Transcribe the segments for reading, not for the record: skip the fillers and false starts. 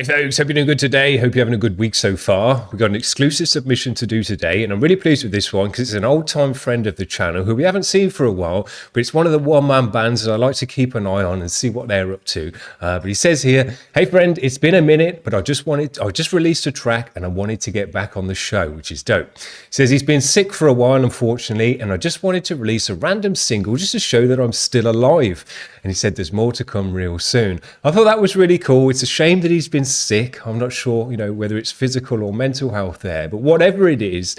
Hey folks, hope you're doing good today. Hope you're having a good week so far. We've got an exclusive submission to do today, and I'm really pleased with this one because it's an old-time friend of the channel who we haven't seen for a while, but it's one of the one-man bands that I like to keep an eye on and see what they're up to. But he says here, hey friend, it's been a minute, but I just released a track and I wanted to get back on the show, which is dope. He says he's been sick for a while, unfortunately, and I just wanted to release a random single just to show that I'm still alive. And he said there's more to come real soon. I thought that was really cool. It's a shame that he's been sick. I'm not sure, whether it's physical or mental health there, but whatever it is,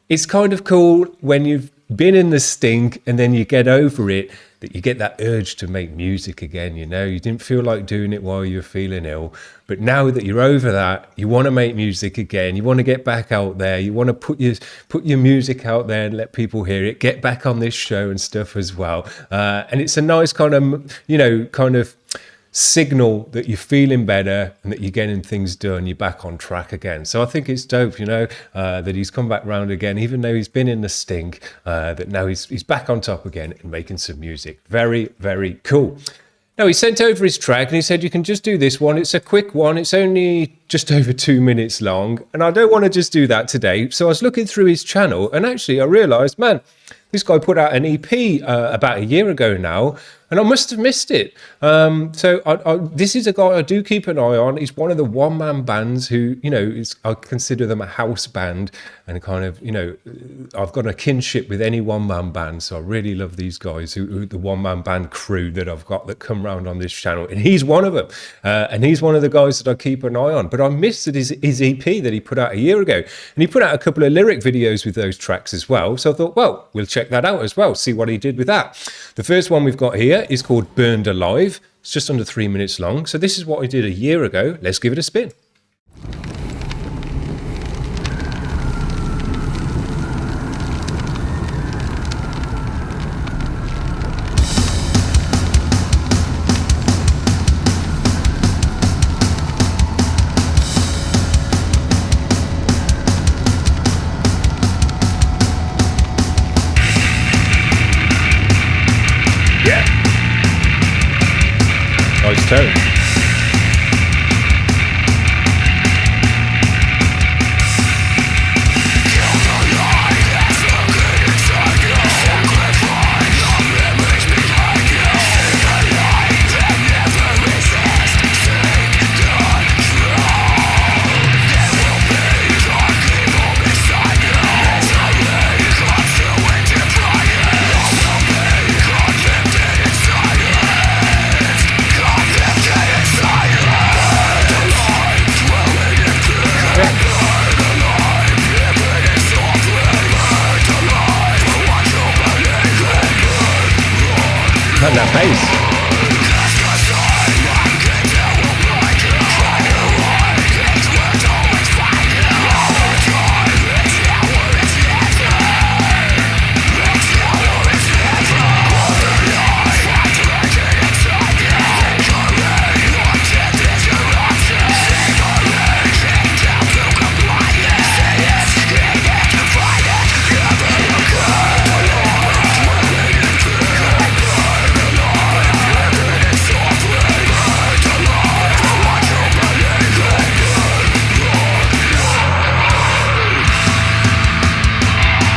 it's kind of cool when you've been in the stink and then you get over it, that you get that urge to make music again. You didn't feel like doing it while you were feeling ill, but now that you're over that, you want to make music again. You want to get back out there. You want to put your music out there and let people hear it. Get back on this show and stuff as well. And it's a nice kind of signal that you're feeling better and that you're getting things done, you're back on track again. So I think it's dope, that he's come back round again, even though he's been in the stink, that now he's back on top again and making some music. Very, very cool. Now, he sent over his track and he said, you can just do this one. It's a quick one. It's only just over 2 minutes long. And I don't want to just do that today. So I was looking through his channel and actually I realized, man, this guy put out an EP about a year ago now, and I must have missed it. This is a guy I do keep an eye on. He's one of the one-man bands who, I consider them a house band, and kind of, I've got a kinship with any one-man band, so I really love these guys, who the one-man band crew that I've got that come round on this channel, and he's one of them, and he's one of the guys that I keep an eye on. But I missed his EP that he put out a year ago, and he put out a couple of lyric videos with those tracks as well, so I thought, well, we'll check that out as well, see what he did with that. The first one we've got here is called Burned Alive. It's just under 3 minutes long. So this is what I did a year ago. Let's give it a spin. Nice tone. And that bass.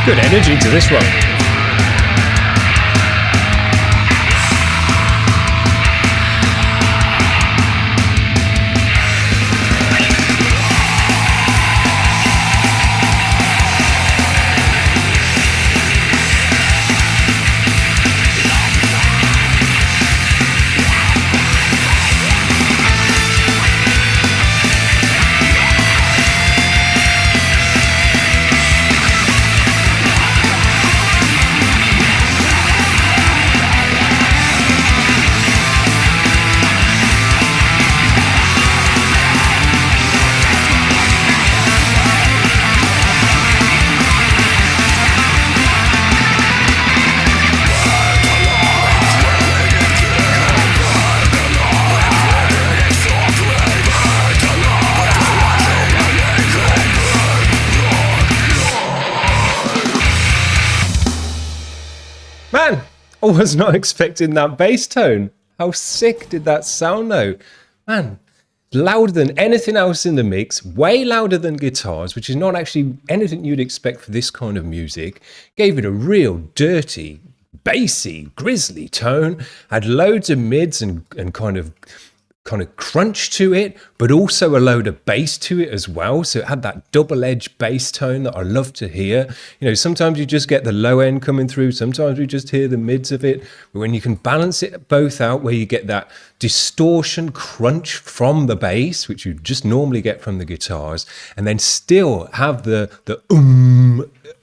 Good energy to this one. Man, I was not expecting that bass tone. How sick did that sound though? Man, louder than anything else in the mix, way louder than guitars, which is not actually anything you'd expect for this kind of music. Gave it a real dirty, bassy, grisly tone, had loads of mids and kind of crunch to it, but also a load of bass to it as well. So it had that double-edged bass tone that I love to hear. You know, sometimes you just get the low end coming through, sometimes we just hear the mids of it. But when you can balance it both out, where you get that distortion crunch from the bass, which you just normally get from the guitars, and then still have the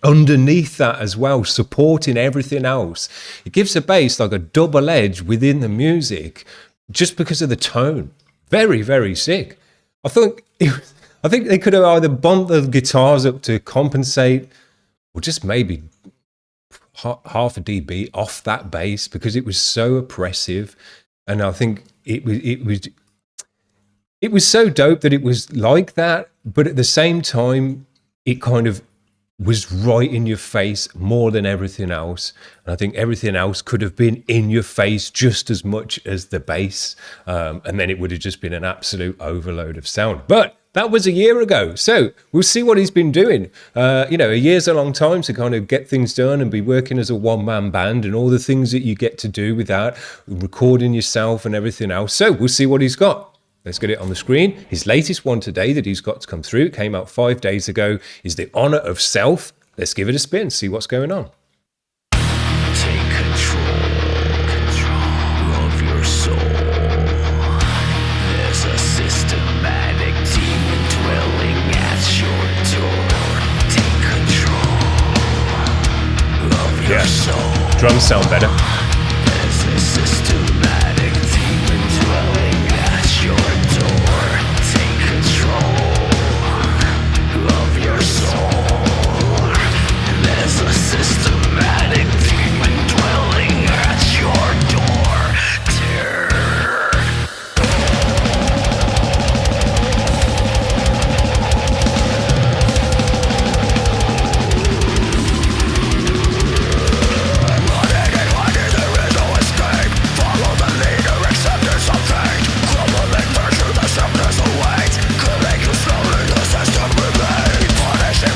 underneath that as well, supporting everything else. It gives the bass like a double edge within the music, just because of the tone. Very, very sick. I think they could have either bumped the guitars up to compensate, or just maybe half a dB off that bass, because it was so oppressive. And I think it was so dope that it was like that, but at the same time, it kind of was right in your face more than everything else. And I think everything else could have been in your face just as much as the bass. And then it would have just been an absolute overload of sound. But that was a year ago. So we'll see what he's been doing. A year's a long time to kind of get things done and be working as a one-man band and all the things that you get to do with that, recording yourself and everything else. So we'll see what he's got. Let's get it on the screen. His latest one today that he's got to come through, came out 5 days ago, is The Honor of Self. Let's give it a spin, see what's going on. Take control of your soul. There's a systematic demon dwelling at your door. Take control of your soul. Drums sound better. There's a systematic demon dwelling at your door. Take control of your soul. There's a systematic demon dwelling at your door. Running and hiding, there is no escape. Follow the leader, acceptance of fate. Crumbling virtue, the sickness awaits. Killing you slowly, the system remains.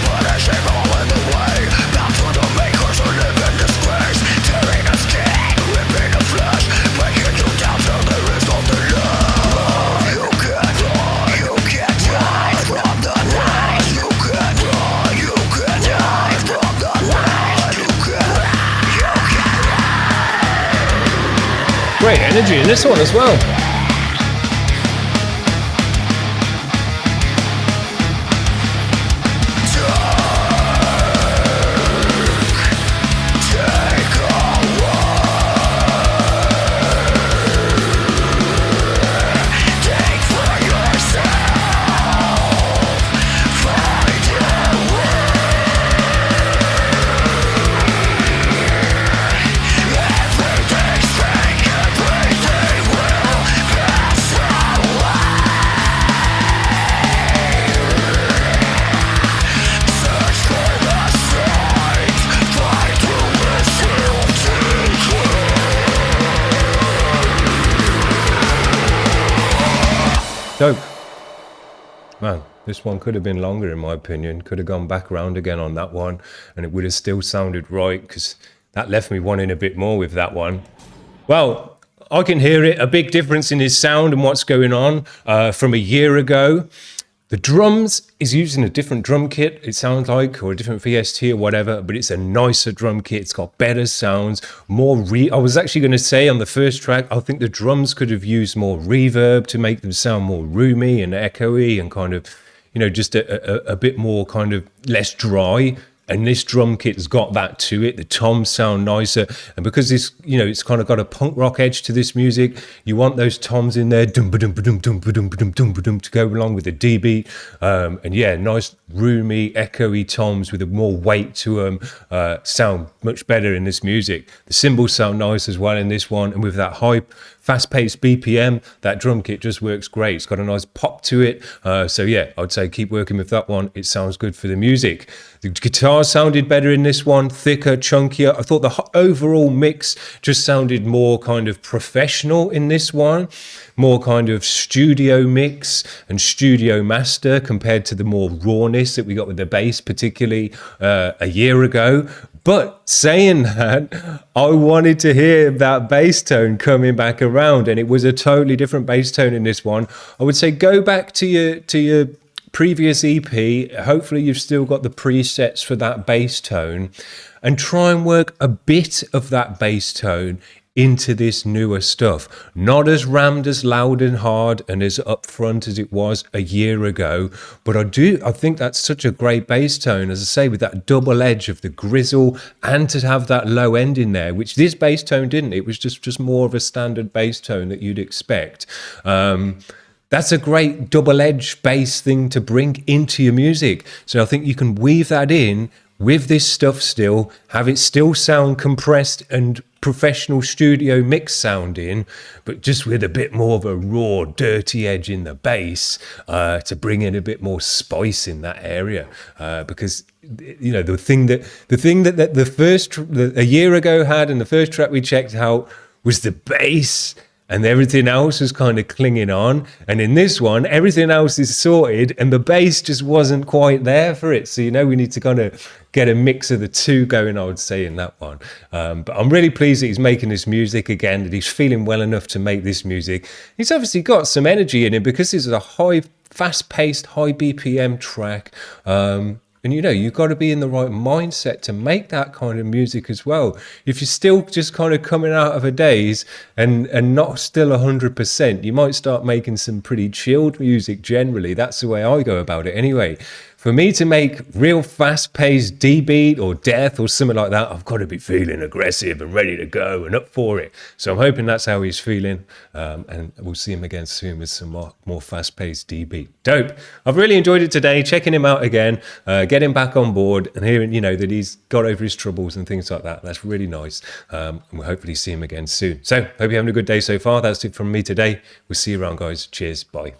Punishing, all in the way. Bound to the makers who live in disgrace. Tearing the skin, ripping the flesh. Breaking you down till there is nothing left. You can't hide from the light. You can't hide from the light. You can't. Great energy in this one as well. Take for yourself. Find your way. Everything's fake. Everything will pass away. Search for the signs. Find who is guilty. Dope. Man, this one could have been longer in my opinion. Could have gone back around again on that one and it would have still sounded right, because that left me wanting a bit more with that one. Well, I can hear it, a big difference in his sound and what's going on from a year ago. The drums is using a different drum kit, it sounds like, or a different VST or whatever, but it's a nicer drum kit. It's got better sounds, more I was actually going to say on the first track, I think the drums could have used more reverb to make them sound more roomy and echoey and kind of, just a bit more kind of less dry. And this drum kit's got that to it. The toms sound nicer. And because this, it's kind of got a punk rock edge to this music, you want those toms in there to go along with the D beat. And yeah, nice, roomy, echoey toms with a more weight to them sound much better in this music. The cymbals sound nice as well in this one. And with that high fast-paced BPM, that drum kit just works great. It's got a nice pop to it. So yeah, I'd say keep working with that one. It sounds good for the music. The guitar sounded better in this one, thicker, chunkier. I thought the overall mix just sounded more kind of professional in this one, more kind of studio mix and studio master compared to the more rawness that we got with the bass, particularly a year ago. But saying that, I wanted to hear that bass tone coming back around, and it was a totally different bass tone in this one. I would say go back to your previous EP. Hopefully you've still got the presets for that bass tone, and try and work a bit of that bass tone into this newer stuff. Not as rammed, as loud and hard and as upfront as it was a year ago, but I think that's such a great bass tone, as I say, with that double edge of the grizzle, and to have that low end in there, which this bass tone didn't. It was just more of a standard bass tone that you'd expect. That's a great double-edged bass thing to bring into your music. So I think you can weave that in with this stuff still, have it still sound compressed and professional studio mix sounding, but just with a bit more of a raw, dirty edge in the bass to bring in a bit more spice in that area. Because you know, the thing that a year ago had, and the first track we checked out was the bass, and everything else was kind of clinging on. And in this one, everything else is sorted and the bass just wasn't quite there for it. So, you know, we need to kind of get a mix of the two going, I would say, in that one. But I'm really pleased that he's making this music again, that he's feeling well enough to make this music. He's obviously got some energy in it because this is a high, fast-paced, high BPM track. And, you know, you've got to be in the right mindset to make that kind of music as well. If you're still just kind of coming out of a daze and not still 100%, you might start making some pretty chilled music generally. That's the way I go about it anyway. For me to make real fast-paced D-beat or death or something like that, I've got to be feeling aggressive and ready to go and up for it. So I'm hoping that's how he's feeling. And we'll see him again soon with some more fast-paced D-beat. Dope. I've really enjoyed it today, checking him out again, getting back on board and hearing, you know, that he's got over his troubles and things like that. That's really nice. And we'll hopefully see him again soon. So hope you're having a good day so far. That's it from me today. We'll see you around, guys. Cheers. Bye.